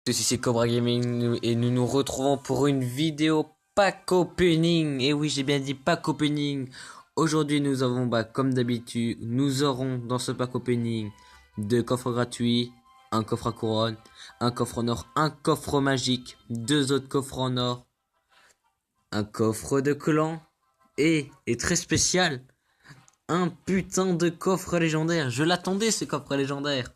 Ceci c'est Cobra Gaming et nous nous retrouvons pour une vidéo pack opening. Et oui, j'ai bien dit pack opening. Aujourd'hui, nous avons, comme d'habitude, nous aurons dans ce pack opening deux coffres gratuits, un coffre à couronne, un coffre en or, un coffre magique, deux autres coffres en or, un coffre de clan et très spécial, un putain de coffre légendaire. Je l'attendais ce coffre légendaire.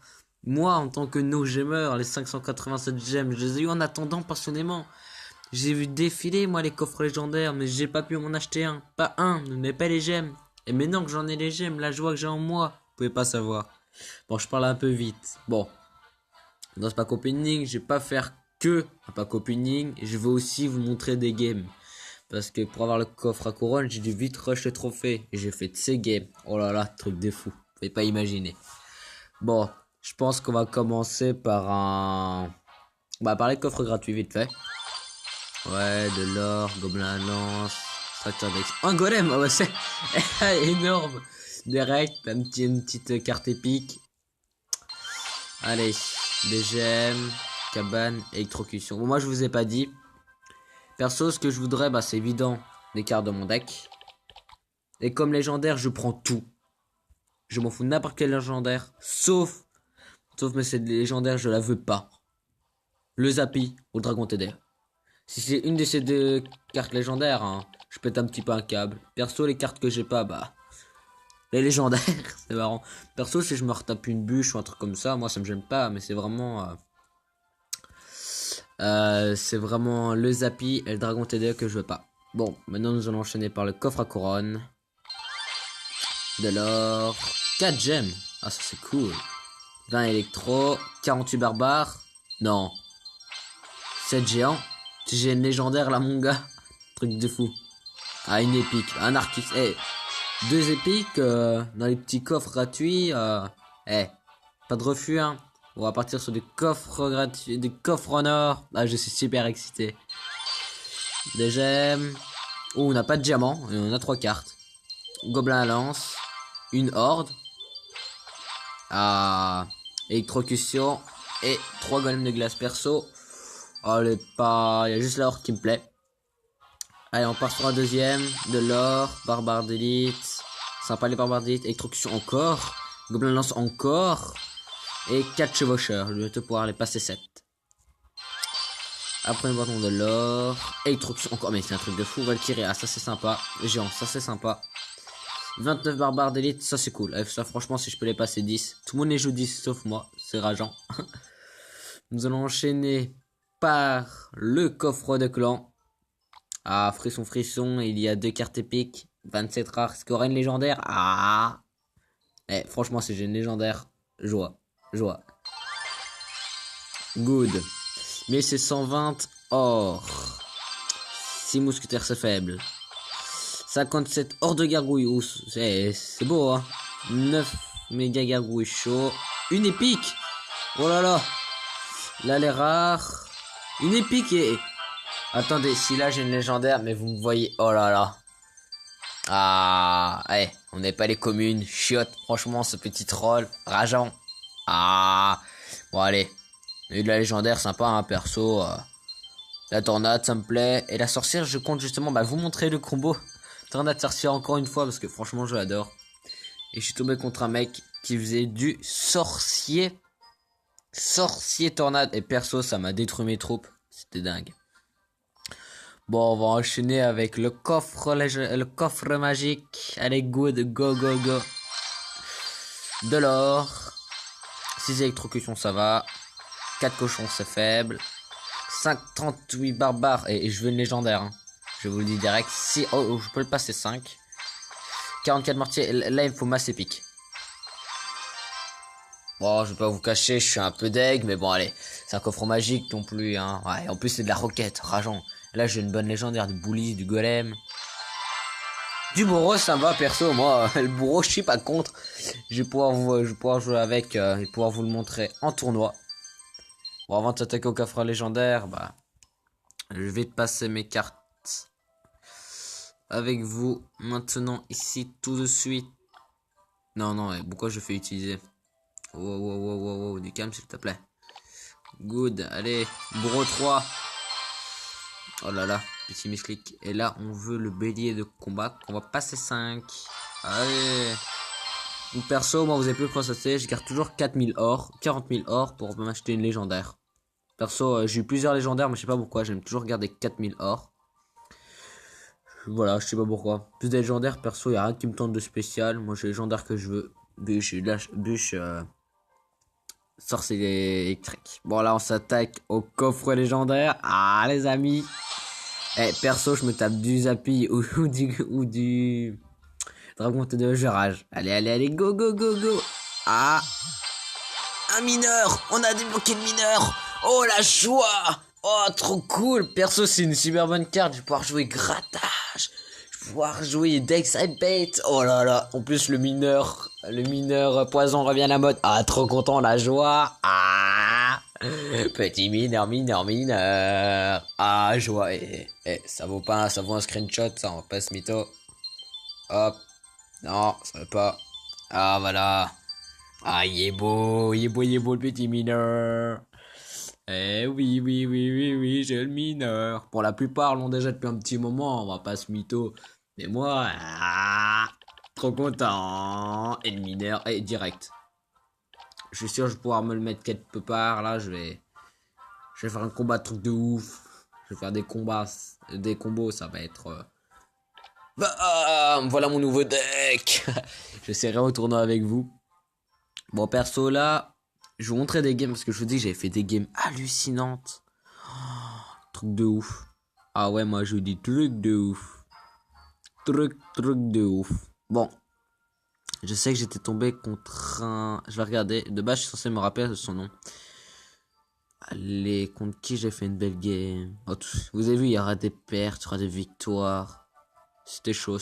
Moi, en tant que no gamer, les 587 gemmes, je les ai eu en attendant passionnément. J'ai vu défiler, moi, les coffres légendaires, mais j'ai pas pu m'en acheter un. Pas un, mais pas les gemmes. Et maintenant que j'en ai les gemmes, la joie que j'ai en moi, vous pouvez pas savoir. Bon, je parle un peu vite. Bon, dans ce pack opening, je vais pas faire que un pack opening, je vais aussi vous montrer des games. Parce que pour avoir le coffre à couronne, j'ai dû vite rush le trophée. Et j'ai fait de ces games. Oh là là, truc de fou. Vous pouvez pas imaginer. Bon, je pense qu'on va commencer par par les coffres gratuits vite fait. Ouais, de l'or, gobelin à lance, extracteur d'ex... Un golem, oh, c'est énorme. Direct, une petite carte épique. Allez, des gemmes, cabane, électrocution. Bon, moi je vous ai pas dit. Perso, ce que je voudrais, c'est évident, des cartes de mon deck. Et comme légendaire, je prends tout. Je m'en fous de n'importe quel légendaire, sauf mais c'est légendaire, je la veux pas. Le Zappy ou le Dragon TD. Si c'est une de ces deux cartes légendaires, hein, je pète un petit peu un câble. Perso, les cartes que j'ai pas, les légendaires, c'est marrant. Perso, si je me retape une bûche ou un truc comme ça, moi ça me gêne pas, mais c'est vraiment le Zappy et le Dragon TD que je veux pas. Bon, maintenant nous allons enchaîner par le coffre à couronne. De l'or, 4 gemmes. Ah, ça c'est cool. 20 électro, 48 barbares. Non. 7 géants. J'ai une légendaire là mon gars. Truc de fou. Ah, une épique. Un artiste. Deux épiques dans les petits coffres gratuits. Pas de refus hein. On va partir sur des coffres gratuits. Des coffres en or. Ah, je suis super excité. Des gemmes. Oh, on n'a pas de diamant. Et on a 3 cartes. Gobelin à lance. Une horde. Ah, électrocution. Et 3 golems de glace perso. Oh, il y a juste l'or qui me plaît. Allez, on part sur un deuxième. De l'or, barbare d'élite. Sympa les barbares d'élite. Électrocution encore. Gobelin lance encore. Et 4 chevaucheurs. Je vais te pouvoir les passer 7. Après, nous bâton de l'or. Électrocution encore. Mais c'est un truc de fou. Valkyrie, ah, ça c'est sympa. Géant, ça c'est sympa. 29 barbares d'élite, ça c'est cool. Ça, franchement, si je peux les passer 10. Tout le monde les joue 10 sauf moi. C'est rageant. Nous allons enchaîner par le coffre de clan. Ah, frisson, frisson, il y a 2 cartes épiques, 27 rares, score une légendaire. Ah, franchement, si j'ai une légendaire, joie, joie. Good. Mais c'est 120 or. 6 mousquetaires, c'est faible. 57 or de gargouille, c'est beau, hein. 9 méga gargouille chaud. Une épique. Oh là là. Là, les rares. Une épique et... Attendez, si là j'ai une légendaire, mais vous me voyez... Oh là là. Ah, on n'est pas les communes. Chiotte, franchement, ce petit troll. Rageant. Ah. Bon, allez. Et de la légendaire, sympa, hein, perso. La tornade, ça me plaît. Et la sorcière, je compte justement vous montrer le combo. Tornade sorcière encore une fois, parce que franchement, je l'adore. Et je suis tombé contre un mec qui faisait du sorcier. Sorcier tornade. Et perso, ça m'a détruit mes troupes. C'était dingue. Bon, on va enchaîner avec le coffre magique. Allez, good, go, go, go. De l'or. 6 électrocutions, ça va. 4 cochons, c'est faible. 38 barbares. Et je veux une légendaire. Hein. Je vous le dis direct. Si, oh, je peux le passer 5. 44 mortiers. Là, il me faut masse épique. Bon, je vais pas vous cacher, je suis un peu deg, mais bon, allez. C'est un coffre magique non plus, hein. Ouais, en plus, c'est de la roquette, rageant. Là, j'ai une bonne légendaire, du boulis, du golem. Du bourreau, ça me va, perso, moi. Le bourreau, je suis pas contre. Je vais pouvoir jouer avec et pouvoir vous le montrer en tournoi. Bon, avant de s'attaquer au coffre légendaire, je vais te passer mes cartes avec vous maintenant, ici, tout de suite. Non, pourquoi je fais utiliser? Wow, du calme, s'il te plaît. Good. Allez, Bro 3. Oh là là, petit misclick. Et là, on veut le bélier de combat. On va passer 5. Allez. Donc, perso, moi, vous avez pu le constater, je garde toujours 4000 or, 40 000 or pour m'acheter une légendaire. Perso, j'ai eu plusieurs légendaires, mais je sais pas pourquoi. J'aime toujours garder 4000 or. Voilà, je sais pas pourquoi. Plus des légendaires, perso, y a rien qui me tente de spécial. Moi, j'ai les légendaires que je veux. Bûche, sorcier électrique. Bon, là, on s'attaque au coffre légendaire. Ah, les amis. Eh, perso, je me tape du Zappy ou du Dragon de je rage. Allez, allez, allez, go, go, go, go. Ah. Un mineur. On a débloqué le mineur. Oh, la joie. Oh, trop cool. Perso, c'est une super bonne carte. Je vais pouvoir jouer grattage. Je vais pouvoir jouer Deckside Bait. Oh là là. En plus, le mineur poison revient à la mode. Ah, trop content, la joie. Ah. Petit mineur. Ah, joie. Ça vaut un screenshot, ça. On va pas se mytho. Hop. Non, ça veut pas. Ah, voilà. Ah, il est beau le petit mineur. Eh oui, j'ai le mineur. Pour la plupart l'ont déjà depuis un petit moment, on va pas se mytho. Mais moi, trop content. Et le mineur, direct. Je suis sûr que je vais pouvoir me le mettre quelque part. Là, je vais faire un combat de truc de ouf. Je vais faire des combos, ça va être... voilà mon nouveau deck. J'essaierai au tournoi avec vous. Bon, perso, là, je vais vous montrer des games parce que je vous dis que j'avais fait des games hallucinantes. Truc de ouf. Ah ouais, moi, je dis truc de ouf. Truc de ouf. Bon. Je sais que j'étais tombé contre un... Je vais regarder. De base, je suis censé me rappeler de son nom. Allez, contre qui j'ai fait une belle game. Oh, vous avez vu, il y aura des pertes, il y aura des victoires. C'était chaud.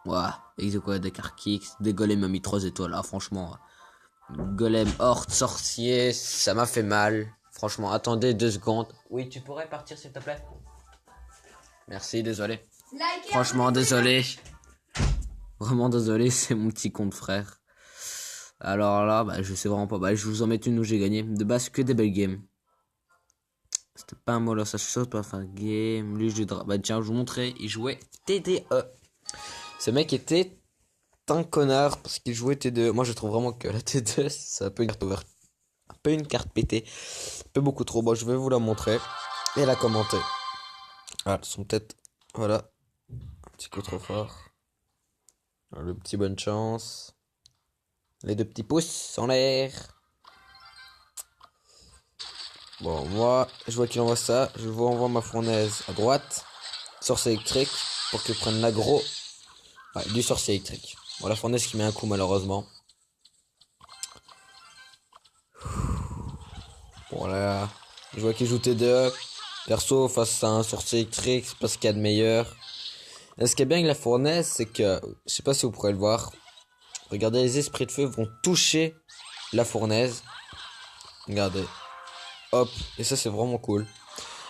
Ouais, exécuter des cartes kicks, des golems m'a mis 3 étoiles là, franchement. Golem horde sorcier, ça m'a fait mal. Franchement, attendez 2 secondes. Oui, tu pourrais partir s'il te plaît? Merci, désolé. Franchement, désolé. Vraiment désolé, c'est mon petit compte frère. Alors là, bah, je sais vraiment pas. Bah, je vous en mets une où j'ai gagné. De base, que des belles games. C'était pas un mollo, ça chose pas faire game. Lui, bah tiens, je vous montrais, il jouait TDE. Ce mec était un connard parce qu'il jouait T2. Moi, je trouve vraiment que la T2, c'est un peu une carte ouverte. Un peu une carte pétée. Un peu beaucoup trop. Bon, je vais vous la montrer et la commenter. Ah, son tête. Voilà. Un petit coup trop fort. Le petit bonne chance. Les 2 petits pouces en l'air. Bon, moi, je vois qu'il envoie ça. Je vous envoie ma fournaise à droite. Sorcier électrique pour qu'il prenne l'aggro. Ouais, du sorcier électrique. Bon, la fournaise qui met un coup malheureusement. Bon là, je vois qu'il joue T2. Perso face à un sorcier électrique, c'est pas ce qu'il y a de meilleur. Et ce qui est bien avec la fournaise, c'est que, je sais pas si vous pourrez le voir. Regardez, les esprits de feu vont toucher la fournaise. Regardez. Hop, et ça c'est vraiment cool.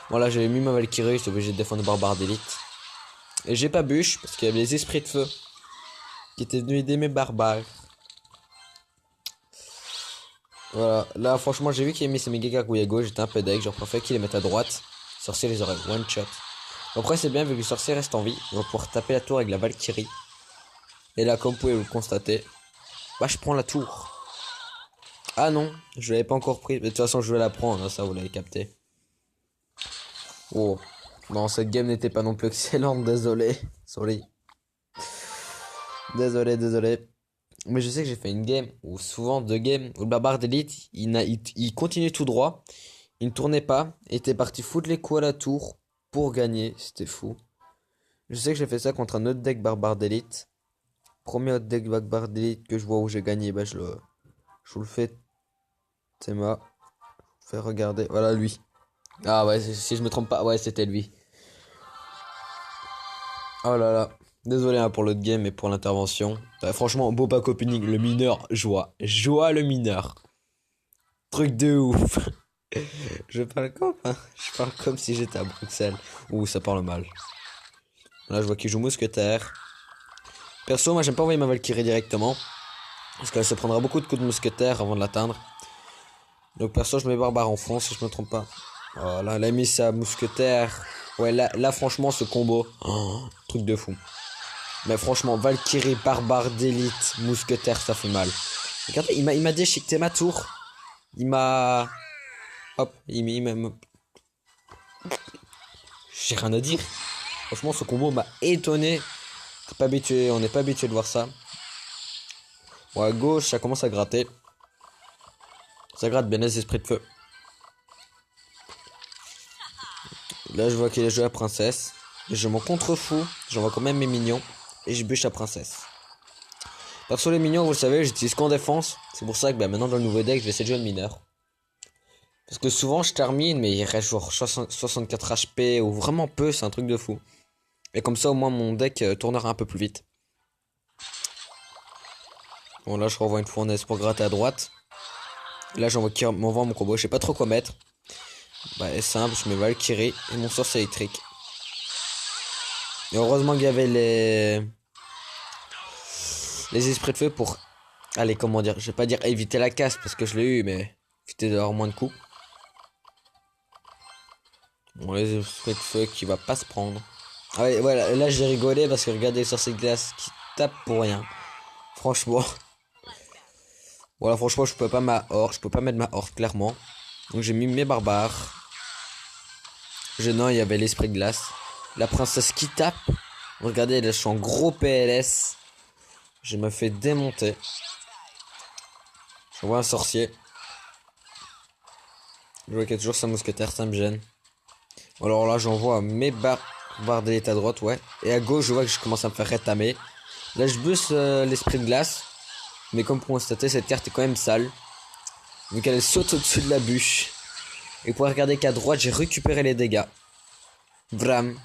Bon là j'avais mis ma Valkyrie, j'étais obligé de défendre barbare d'élite. Et j'ai pas bûche, parce qu'il y avait les esprits de feu qui étaient venus aider mes barbares. Voilà, là franchement j'ai vu qu'il a mis ses méga à gauche, j'étais un peu deg, j'aurais préféré qu'il les mette à droite. Sorcier les aurait one shot. Après c'est bien vu que le sorcier reste en vie, on va pouvoir taper la tour avec la Valkyrie. Et là comme vous pouvez le constater, bah je prends la tour. Ah non, je l'avais pas encore pris, mais de toute façon je vais la prendre, hein, ça vous l'avez capté. Oh, bon cette game n'était pas non plus excellente, désolé. Sorry. Désolé. Mais je sais que j'ai fait une game, ou souvent 2 games, où le barbare d'élite, il continuait tout droit, il ne tournait pas, et était parti foutre les coups à la tour pour gagner, c'était fou. Je sais que j'ai fait ça contre un autre deck barbare d'élite. Premier autre deck barbare d'élite que je vois où j'ai gagné, bah je vous le fais. C'est moi. Fais regarder, voilà lui. Ah ouais, si je me trompe pas, ouais c'était lui. Oh là là. Désolé hein, pour l'autre game et pour l'intervention. Franchement, beau pack opening, le mineur, joie. Joie le mineur. Truc de ouf. Je parle comme si j'étais à Bruxelles. Ouh, ça parle mal. Là, je vois qu'il joue mousquetaire. Perso, moi, j'aime pas envoyer ma Valkyrie directement. Parce qu'elle se prendra beaucoup de coups de mousquetaire avant de l'atteindre. Donc perso, je mets barbare en fond si je me trompe pas. Voilà, elle a mis sa mousquetaire. Ouais, là franchement, ce combo, truc de fou. Mais franchement, Valkyrie, barbare d'élite, mousquetaire, ça fait mal. Regardez, il m'a déchiqueté ma tour. Il m'a... Hop, il m'a... J'ai rien à dire. Franchement, ce combo m'a étonné. Pas habitué, on n'est pas habitué de voir ça. Bon, à gauche, ça commence à gratter. Ça gratte bien les esprits de feu. Là, je vois qu'il a joué à princesse. Je m'en contrefous. J'envoie quand même mes minions. Et je bûche la princesse. Perso, les minions, vous le savez, j'utilise qu'en défense. C'est pour ça que maintenant, dans le nouveau deck, je vais essayer de jouer le mineur. Parce que souvent, je termine, mais il reste genre 64 HP ou vraiment peu. C'est un truc de fou. Et comme ça, au moins, mon deck tournera un peu plus vite. Bon, là, je renvoie une fournaise pour gratter à droite. Là, j'envoie qui m'envoie mon combo. Je sais pas trop quoi mettre. Bah, simple, je mets Valkyrie et mon sorcier électrique. Et heureusement qu'il y avait les esprits de feu pour... Allez, comment dire? Je vais pas dire éviter la casse parce que je l'ai eu, mais éviter d'avoir moins de coups. Bon, les esprits de feu qui va pas se prendre. Ah ouais, voilà, là j'ai rigolé parce que regardez le sorcier de glace qui tape pour rien. Franchement. Voilà, franchement, je peux pas mettre ma horde, clairement. Donc j'ai mis mes barbares. Non, il y avait l'esprit de glace. La princesse qui tape. Regardez, là, je suis en gros PLS. Je me fais démonter. Je vois un sorcier. Je vois qu'il y a toujours sa mousquetaire, ça me gêne. Alors là, j'envoie mes barres d'élite à droite, ouais. Et à gauche, je vois que je commence à me faire rétamer. Là, je booste l'esprit de glace. Mais comme pour constater, cette carte est quand même sale. Donc elle saute au-dessus de la bûche. Et pour regarder qu'à droite, j'ai récupéré les dégâts. Vram.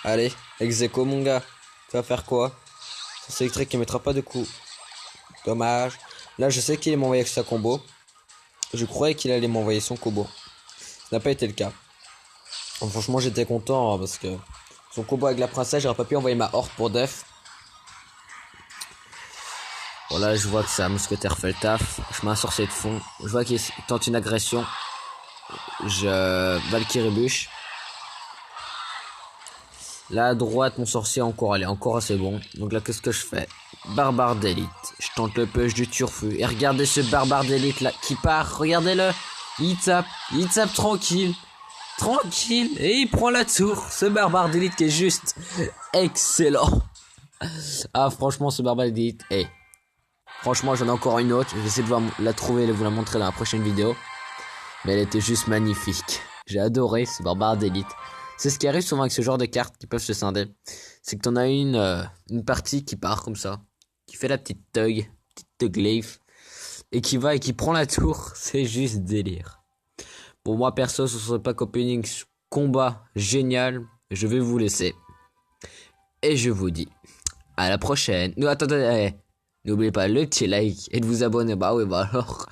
Allez, ex-aequo mon gars. Tu vas faire quoi? C'est électrique qui mettra pas de coup. Dommage. Là, je sais qu'il allait m'envoyer avec sa combo. Je croyais qu'il allait m'envoyer son combo. Ça n'a pas été le cas. Donc, franchement, j'étais content parce que son combo avec la princesse, j'aurais pas pu envoyer ma horde pour def. Bon, là, je vois que sa mousquetaire fait le taf. Je mets un sorcier de fond. Je vois qu'il tente une agression. Je Valkyrie bûche. Là à droite, mon sorcier encore, elle est encore assez bon. Donc là, qu'est-ce que je fais? Barbare d'élite. Je tente le push du turfu. Et regardez ce barbare d'élite là qui part. Regardez-le. Il tape tranquille. Tranquille. Et il prend la tour. Ce barbare d'élite qui est juste excellent. Ah, franchement, ce barbare d'élite. Hey. Franchement, j'en ai encore une autre. Je vais essayer de la trouver et de vous la montrer dans la prochaine vidéo. Mais elle était juste magnifique. J'ai adoré ce barbare d'élite. C'est ce qui arrive souvent avec ce genre de cartes qui peuvent se scinder. C'est que t'en as une partie qui part comme ça. Qui fait la petite thug life. Et qui va et qui prend la tour. C'est juste délire. Pour moi perso, ce serait pas opening combat génial. Je vais vous laisser. Et je vous dis à la prochaine. Attendez. N'oubliez pas le petit like et de vous abonner. Bah oui, bah alors.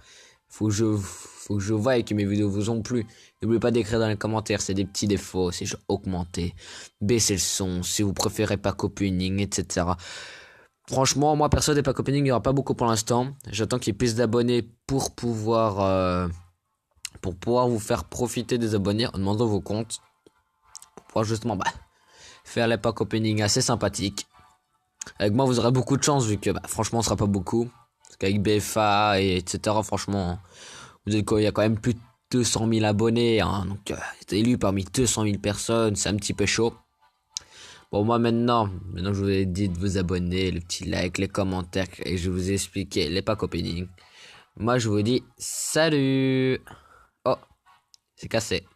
Faut que je voie que mes vidéos vous ont plu. N'oubliez pas d'écrire dans les commentaires, c'est des petits défauts, si je augmenter, baisser le son, si vous préférez pack opening, etc. Franchement, moi perso des pack opening, il n'y aura pas beaucoup pour l'instant. J'attends qu'il y ait plus d'abonnés pour pouvoir vous faire profiter des abonnés en demandant vos comptes. Pour pouvoir justement faire les pack opening assez sympathiques. Avec moi vous aurez beaucoup de chance vu que franchement ce sera pas beaucoup. Parce qu'avec BFA et etc. franchement, il y a quand même plus de 200 000 abonnés, hein, donc élu parmi 200 000 personnes, c'est un petit peu chaud. Bon, moi maintenant je vous ai dit de vous abonner, le petit like, les commentaires, et je vous ai expliqué les pack opening. Moi je vous dis salut. Oh, c'est cassé.